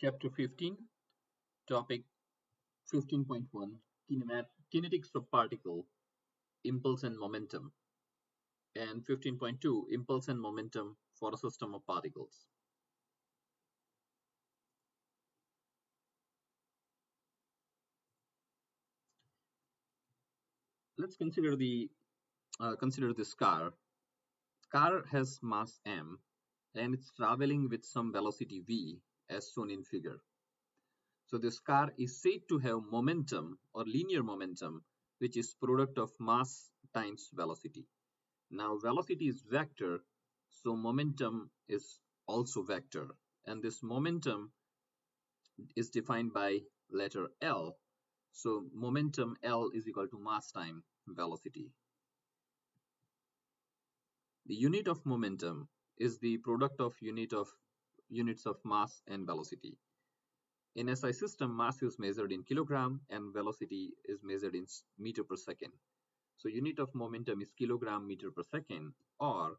Chapter 15, Topic 15.1, Kinetics of Particle, Impulse and Momentum, and 15.2, Impulse and Momentum for a System of Particles. Let's consider this car. Car has mass m, and it's traveling with some velocity v, as shown in figure. So this car is said to have momentum or linear momentum, which is product of mass times velocity. Now velocity is vector, so momentum is also vector, and this momentum is defined by letter L. So momentum L is equal to mass time velocity. The unit of momentum is the product of units of mass and velocity. In SI system, mass is measured in kilogram and velocity is measured in meter per second. So unit of momentum is kilogram meter per second, or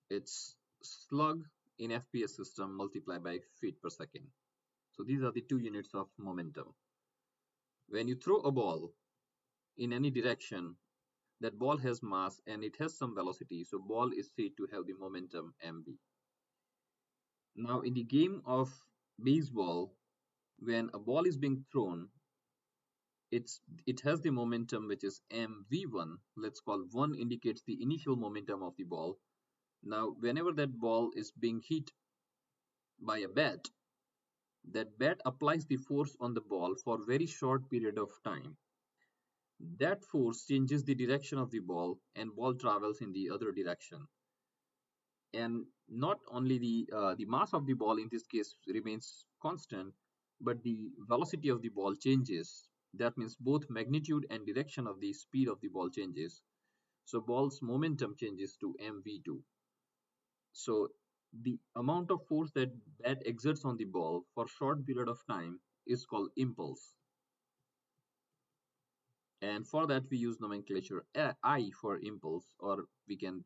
it's slug in FPS system multiplied by feet per second. So these are the two units of momentum. When you throw a ball in any direction, that ball has mass and it has some velocity, so ball is said to have the momentum mv. Now in the game of baseball, when a ball is being thrown, it has the momentum which is mv1. Let's call 1 indicates the initial momentum of the ball. Now whenever that ball is being hit by a bat, that bat applies the force on the ball for a very short period of time. That force changes the direction of the ball and ball travels in the other direction. And not only the mass of the ball in this case remains constant, but the velocity of the ball changes. That means both magnitude and direction of the speed of the ball changes. So ball's momentum changes to mv2. So the amount of force that bat exerts on the ball for a short period of time is called impulse. And for that we use nomenclature I for impulse, or we can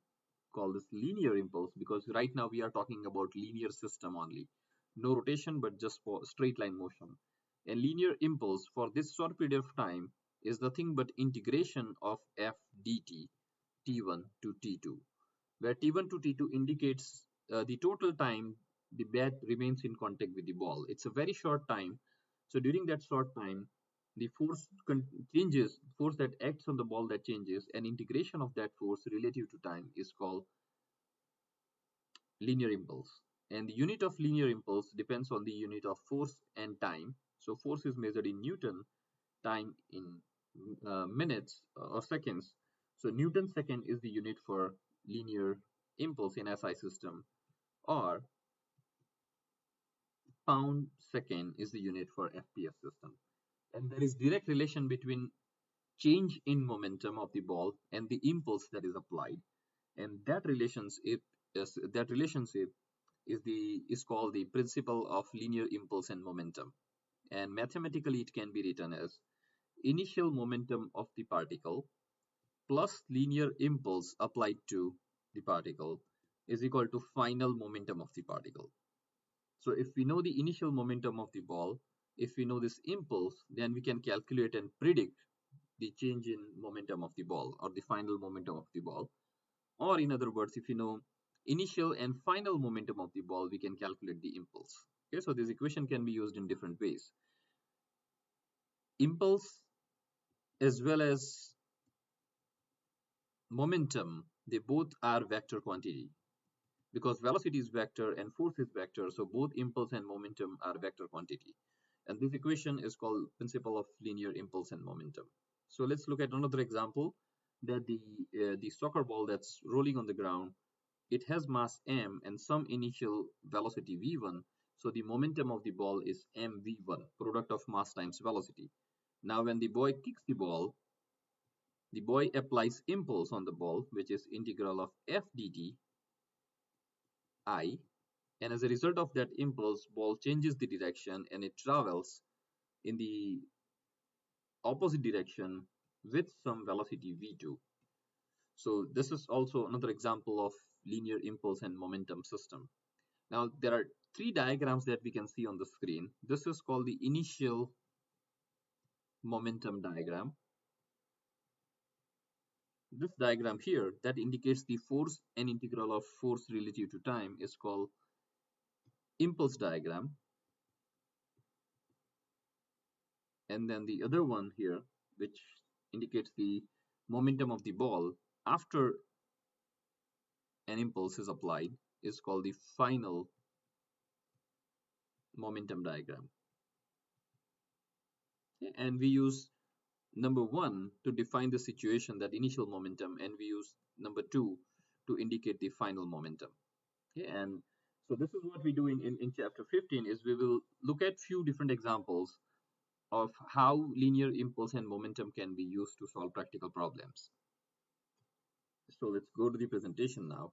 call this linear impulse, because right now we are talking about linear system only, no rotation but just for straight line motion. And linear impulse for this short period of time is nothing but integration of f dt t1 to t2, where t1 to t2 indicates the total time the bat remains in contact with the ball. It's a very short time, so during that short time the force changes, force that acts on the ball that changes, and integration of that force relative to time is called linear impulse. And the unit of linear impulse depends on the unit of force and time. So force is measured in Newton, time in minutes or seconds. So Newton second is the unit for linear impulse in SI system, or pound second is the unit for FPS system. And there is direct relation between change in momentum of the ball and the impulse that is applied, and that relationship is called the principle of linear impulse and momentum. And mathematically it can be written as initial momentum of the particle plus linear impulse applied to the particle is equal to final momentum of the particle. So if we know the initial momentum of the ball, if we know this impulse, then we can calculate and predict the change in momentum of the ball, or the final momentum of the ball. Or in other words, if you know initial and final momentum of the ball, we can calculate the impulse. Okay, so this equation can be used in different ways. Impulse as well as momentum, they both are vector quantity, because velocity is vector and force is vector, so both impulse and momentum are vector quantity. And this equation is called principle of linear impulse and momentum. So let's look at another example, that the soccer ball that's rolling on the ground, it has mass m and some initial velocity v1, so the momentum of the ball is mv1, product of mass times velocity. Now when the boy kicks the ball, the boy applies impulse on the ball, which is integral of f dt I, and as a result of that impulse, ball changes the direction and it travels in the opposite direction with some velocity v2. So this is also another example of linear impulse and momentum system. Now there are three diagrams that we can see on the screen. This is called the initial momentum diagram. This diagram here that indicates the force and integral of force relative to time is called impulse diagram. And then the other one here, which indicates the momentum of the ball after an impulse is applied, is called the final momentum diagram. And we use number 1 to define the situation, that initial momentum, and we use number 2 to indicate the final momentum. Okay, and so this is what we do in chapter 15, is we will look at few different examples of how linear impulse and momentum can be used to solve practical problems. So let's go to the presentation now.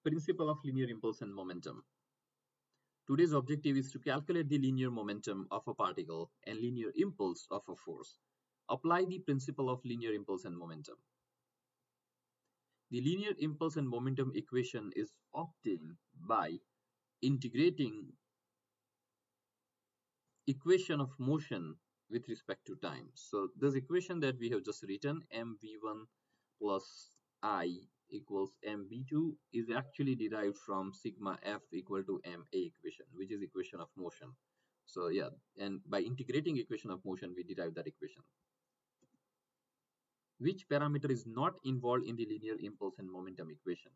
Principle of linear impulse and momentum. Today's objective is to calculate the linear momentum of a particle and linear impulse of a force. Apply the principle of linear impulse and momentum. The linear impulse and momentum equation is obtained by integrating equation of motion with respect to time. So this equation that we have just written, mv1 plus I equals mv2, is actually derived from sigma f equal to ma equation, which is equation of motion. So yeah, and by integrating equation of motion, we derive that equation. Which parameter is not involved in the linear impulse and momentum equation?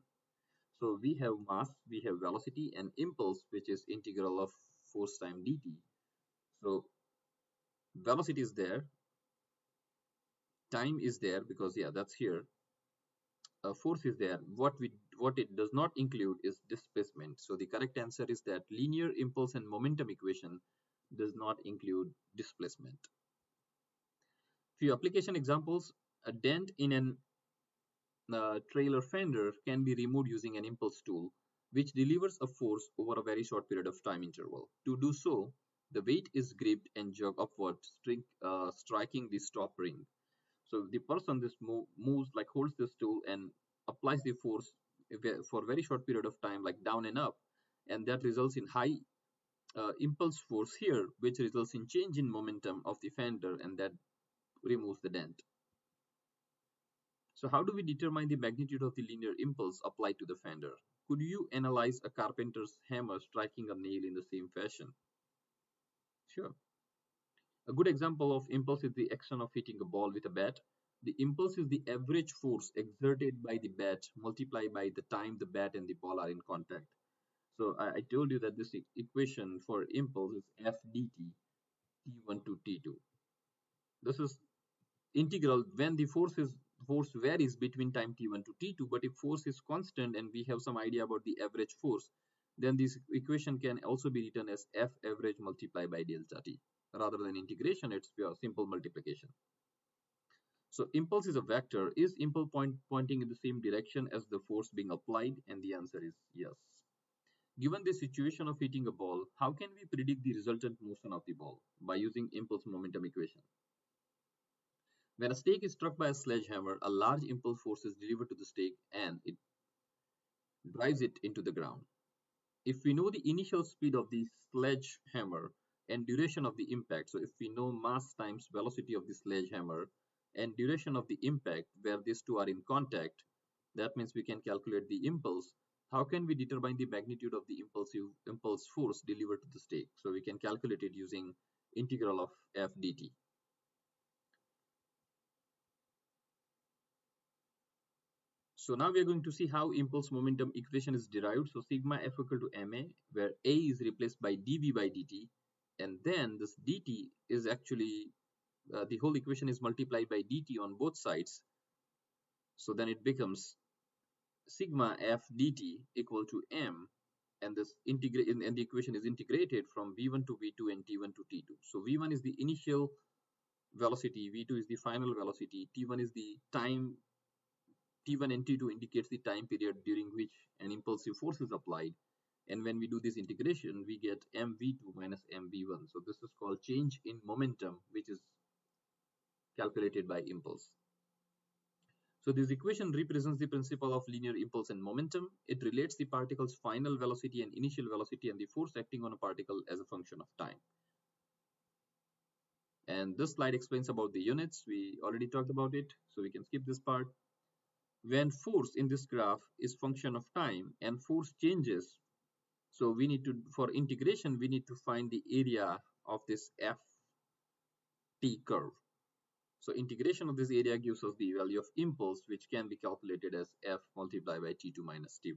So we have mass, we have velocity, and impulse, which is integral of force time dt. So velocity is there, time is there because yeah, that's here. Force is there. What it does not include is displacement. So the correct answer is that linear impulse and momentum equation does not include displacement. Few application examples: a dent in an trailer fender can be removed using an impulse tool, which delivers a force over a very short period of time interval. To do so, the weight is gripped and jerked upward, striking the stop ring. So the person this moves, like holds this tool and applies the force for a very short period of time, like down and up, and that results in high impulse force here, which results in change in momentum of the fender, and that removes the dent. So how do we determine the magnitude of the linear impulse applied to the fender? Could you analyze a carpenter's hammer striking a nail in the same fashion? Sure. A good example of impulse is the action of hitting a ball with a bat. The impulse is the average force exerted by the bat multiplied by the time the bat and the ball are in contact. So I told you that this equation for impulse is F dt T1 to T2. This is integral when the force varies between time T1 to T2, but if force is constant and we have some idea about the average force, then this equation can also be written as F average multiplied by delta T. Rather than integration, it's pure simple multiplication. So impulse is a vector. Is impulse pointing in the same direction as the force being applied? And the answer is yes. Given the situation of hitting a ball, how can we predict the resultant motion of the ball? By using impulse momentum equation. When a stake is struck by a sledgehammer, a large impulse force is delivered to the stake and it drives it into the ground. If we know the initial speed of the sledgehammer and duration of the impact, so if we know mass times velocity of the sledgehammer and duration of the impact where these two are in contact, that means we can calculate the impulse. How can we determine the magnitude of the impulse force delivered to the stake? So we can calculate it using integral of f dt. So now we are going to see how impulse momentum equation is derived. So sigma f equal to ma, where a is replaced by dv by dt, and then this dt is actually the whole equation is multiplied by dt on both sides. So then it becomes sigma f dt equal to m, and this integrate and the equation is integrated from v1 to v2 and t1 to t2. So v1 is the initial velocity, v2 is the final velocity, t1 is the time. T1 and T2 indicates the time period during which an impulsive force is applied. And when we do this integration, we get mv2 minus mv1. So this is called change in momentum, which is calculated by impulse. So this equation represents the principle of linear impulse and momentum. It relates the particle's final velocity and initial velocity and the force acting on a particle as a function of time. And this slide explains about the units. We already talked about it, so we can skip this part. When force in this graph is function of time and force changes, so we need to, for integration, we need to find the area of this ft curve. So integration of this area gives us the value of impulse, which can be calculated as f multiplied by t2 minus t1.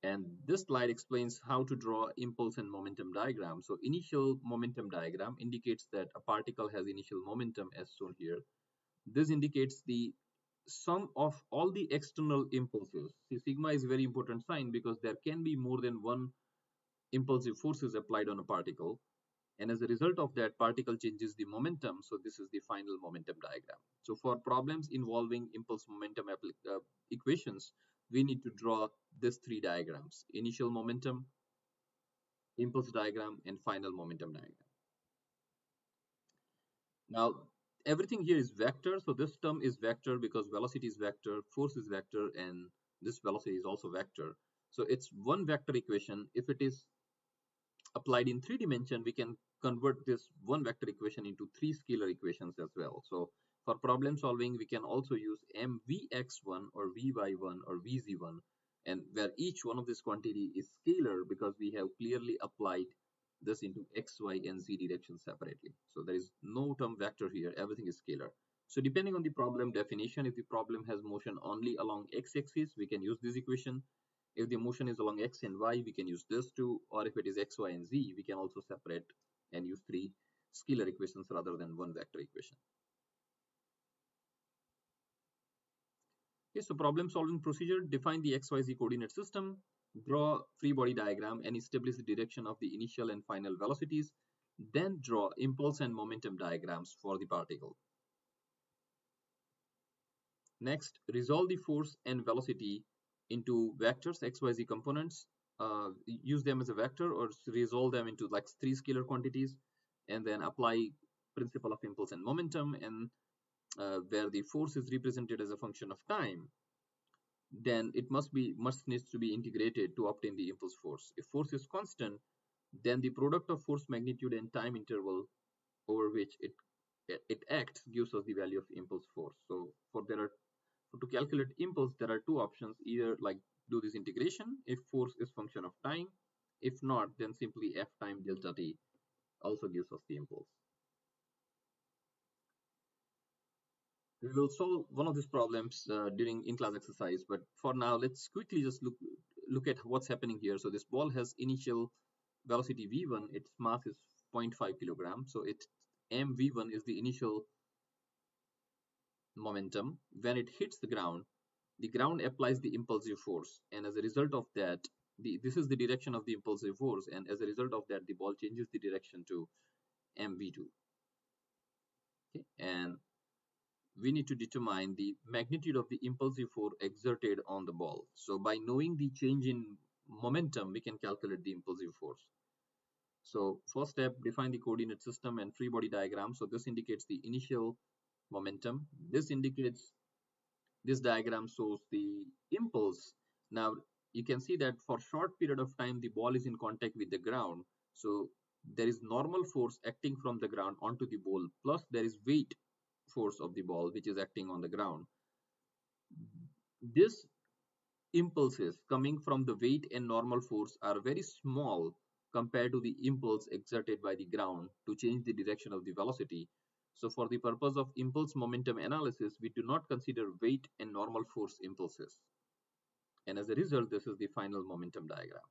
And this slide explains how to draw impulse and momentum diagram. So initial momentum diagram indicates that a particle has initial momentum as shown here. This indicates the sum of all the external impulses. See, sigma is a very important sign because there can be more than one impulsive forces applied on a particle. And as a result of that, particle changes the momentum. So this is the final momentum diagram. So for problems involving impulse momentum equations, we need to draw these three diagrams: initial momentum, impulse diagram, and final momentum diagram. Now, everything here is vector. So this term is vector because velocity is vector, force is vector, and this velocity is also vector. So it's one vector equation. If it is applied in 3 dimension, we can convert this one vector equation into 3 scalar equations as well. So for problem solving, we can also use mvx1 or vy1 or vz1, and where each one of this quantity is scalar because we have clearly applied this into x, y, and z directions separately. So there is no term vector here, everything is scalar. So depending on the problem definition, if the problem has motion only along x-axis, we can use this equation. If the motion is along x and y, we can use this too, or if it is x, y, and z, we can also separate and use 3 scalar equations rather than one vector equation. Okay, so problem solving procedure: define the xyz coordinate system, draw free body diagram and establish the direction of the initial and final velocities, then draw impulse and momentum diagrams for the particle. Next, resolve the force and velocity into vectors, xyz components. Use them as a vector or resolve them into like 3 scalar quantities, and then apply principle of impulse and momentum. And where the force is represented as a function of time, then it must needs to be integrated to obtain the impulse force. If force is constant, then the product of force magnitude and time interval over which it acts gives us the value of impulse force. So to calculate impulse, there are two options: either like do this integration if force is function of time. If not, then simply f time delta t also gives us the impulse. We will solve one of these problems during in-class exercise, but for now, let's quickly just look at what's happening here. So this ball has initial velocity v1, its mass is 0.5 kilograms. So it mv1 is the initial momentum. When it hits the ground applies the impulsive force, and as a result of that, this is the direction of the impulsive force, and as a result of that, the ball changes the direction to mv2. Okay, and we need to determine the magnitude of the impulsive force exerted on the ball. So by knowing the change in momentum, we can calculate the impulsive force. So first step, define the coordinate system and free body diagram. So this indicates the initial momentum. This diagram shows the impulse. Now you can see that for short period of time, the ball is in contact with the ground. So there is normal force acting from the ground onto the ball, plus there is weight force of the ball which is acting on the ground. These impulses coming from the weight and normal force are very small compared to the impulse exerted by the ground to change the direction of the velocity. So for the purpose of impulse momentum analysis, we do not consider weight and normal force impulses. And as a result, this is the final momentum diagram.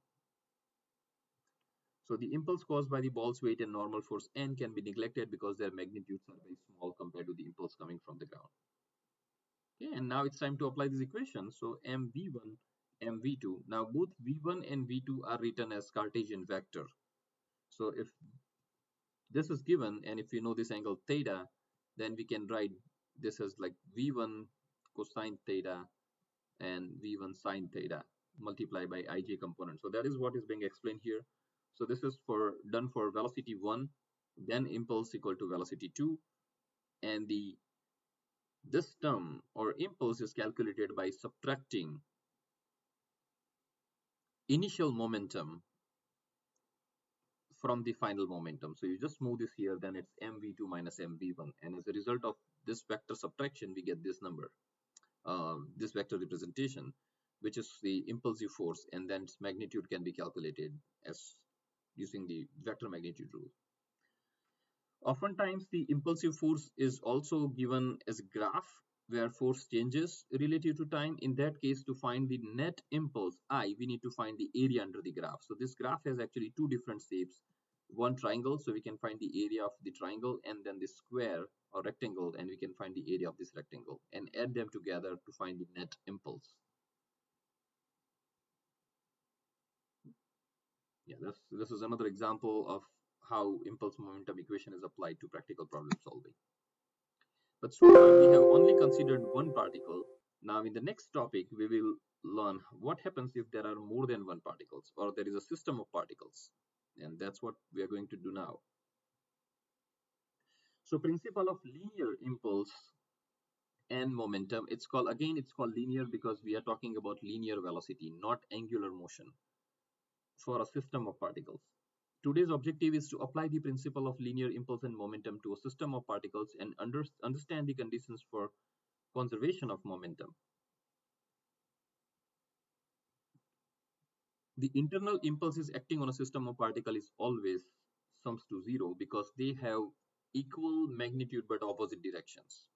So the impulse caused by the ball's weight and normal force n can be neglected because their magnitudes are very small compared to the impulse coming from the ground. Okay, and now it's time to apply this equation. So mv1, mv2. Now both v1 and v2 are written as Cartesian vector. So if this is given, and if you know this angle theta, then we can write this as like v1 cosine theta and v1 sine theta multiplied by ij component. So that is what is being explained here. So this is done for velocity 1, then impulse equal to velocity 2, and the This term or impulse is calculated by subtracting initial momentum from the final momentum. So you just move this here, then it's mv2 minus mv1, and as a result of this vector subtraction, we get this number, this vector representation, which is the impulsive force, and then its magnitude can be calculated as using the vector magnitude rule. Oftentimes, the impulsive force is also given as a graph where force changes relative to time. In that case, to find the net impulse I, we need to find the area under the graph. So this graph has actually two different shapes. One triangle, so we can find the area of the triangle, and then the square or rectangle, and we can find the area of this rectangle and add them together to find the net impulse. Yeah, this is another example of how impulse momentum equation is applied to practical problem solving. But so far we have only considered one particle. Now in the next topic we will learn what happens if there are more than one particles or there is a system of particles, and that's what we are going to do now. So principle of linear impulse and momentum, it's called linear because we are talking about linear velocity, not angular motion, for a system of particles. Today's objective is to apply the principle of linear impulse and momentum to a system of particles and understand the conditions for conservation of momentum. The internal impulses acting on a system of particle is always sums to zero because they have equal magnitude but opposite directions.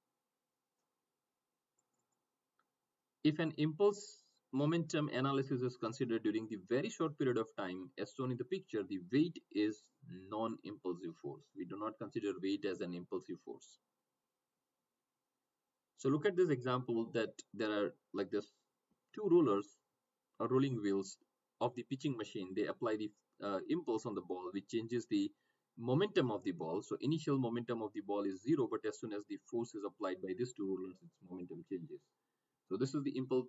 If an impulse momentum analysis is considered during the very short period of time, as shown in the picture, the weight is non-impulsive force. We do not consider weight as an impulsive force. So look at this example that there are like this two rollers or rolling wheels of the pitching machine. They apply the impulse on the ball, which changes the momentum of the ball. So initial momentum of the ball is zero, but as soon as the force is applied by these two rollers, its momentum changes. So this is the impulse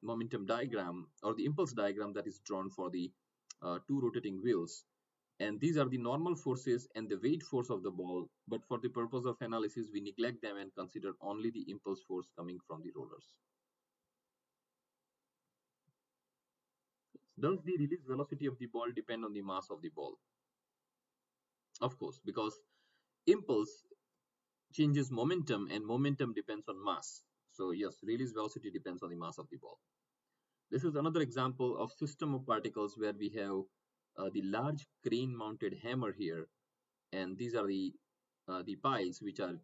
momentum diagram, or the impulse diagram that is drawn for the two rotating wheels. And these are the normal forces and the weight force of the ball. But for the purpose of analysis, we neglect them and consider only the impulse force coming from the rollers. Does the release velocity of the ball depend on the mass of the ball? Of course, because impulse changes momentum and momentum depends on mass. So yes, release velocity depends on the mass of the ball. This is another example of system of particles where we have the large crane mounted hammer here, and these are the piles which are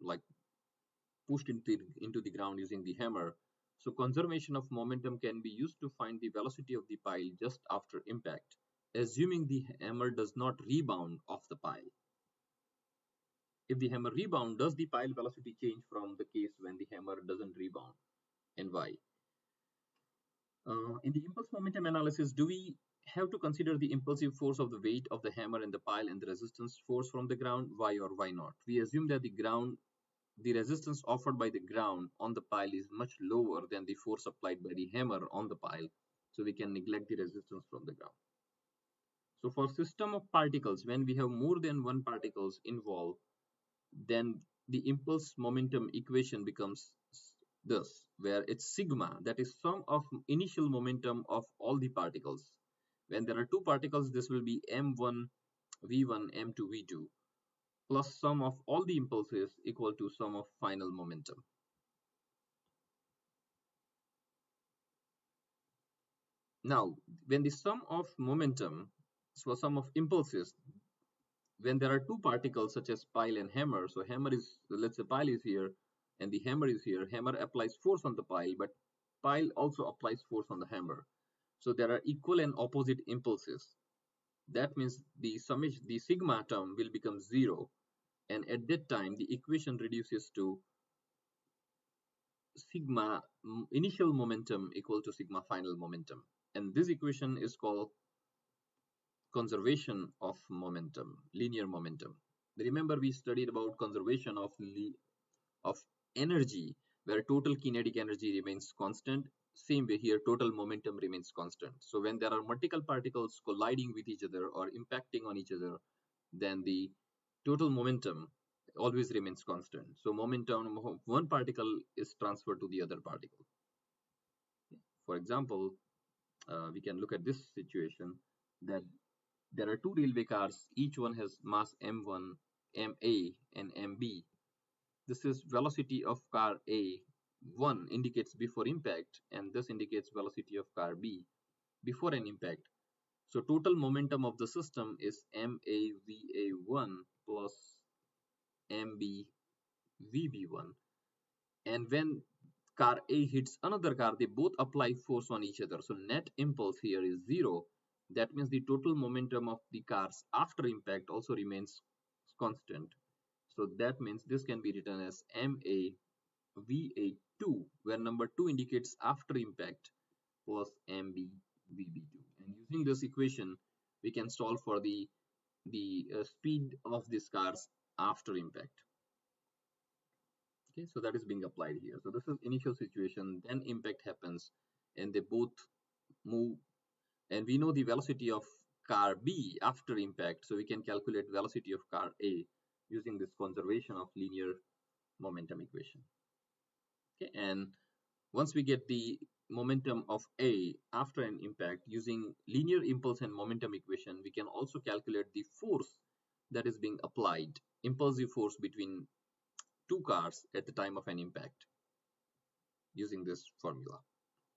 like pushed into the ground using the hammer. So conservation of momentum can be used to find the velocity of the pile just after impact, assuming the hammer does not rebound off the pile. If the hammer rebound, does the pile velocity change from the case when the hammer doesn't rebound, and why? In the impulse momentum analysis, do we have to consider the impulsive force of the weight of the hammer and the pile and the resistance force from the ground? Why or why not? We assume that the resistance offered by the ground on the pile is much lower than the force applied by the hammer on the pile, so we can neglect the resistance from the ground. So for system of particles, when we have more than one particles involved, then the impulse momentum equation becomes this, where it's sigma, that is sum of initial momentum of all the particles. When there are two particles, this will be m1 v1 m2 v2 plus sum of all the impulses equal to sum of final momentum. Now, when the sum of momentum, so sum of impulses, when there are two particles such as pile and hammer, so hammer is, let's say pile is here and the hammer is here, hammer applies force on the pile, but pile also applies force on the hammer. So there are equal and opposite impulses. That means the summation, the sigma term will become zero, and at that time the equation reduces to sigma initial momentum equal to sigma final momentum, and this equation is called conservation of momentum, linear momentum. Remember, we studied about conservation of energy, where total kinetic energy remains constant. Same way here, total momentum remains constant. So when there are multiple particles colliding with each other or impacting on each other, then the total momentum always remains constant. So momentum of one particle is transferred to the other particle. For example, we can look at this situation that there are two railway cars, each one has mass m1, ma, and mb. This is velocity of car A. 1 indicates before impact, and this indicates velocity of car B before an impact. So total momentum of the system is MAVA1 plus MBVB1. And when car A hits another car, they both apply force on each other. So net impulse here is 0. That means the total momentum of the cars after impact also remains constant. So that means this can be written as MAVA2, where number 2 indicates after impact, plus MBVB2. And using this equation, we can solve for the speed of these cars after impact. Okay, so that is being applied here. So this is initial situation, then impact happens, and they both move. And we know the velocity of car B after impact, so we can calculate velocity of car A using this conservation of linear momentum equation. Okay, and once we get the momentum of A after an impact using linear impulse and momentum equation, we can also calculate the force that is being applied, impulsive force between two cars at the time of an impact using this formula.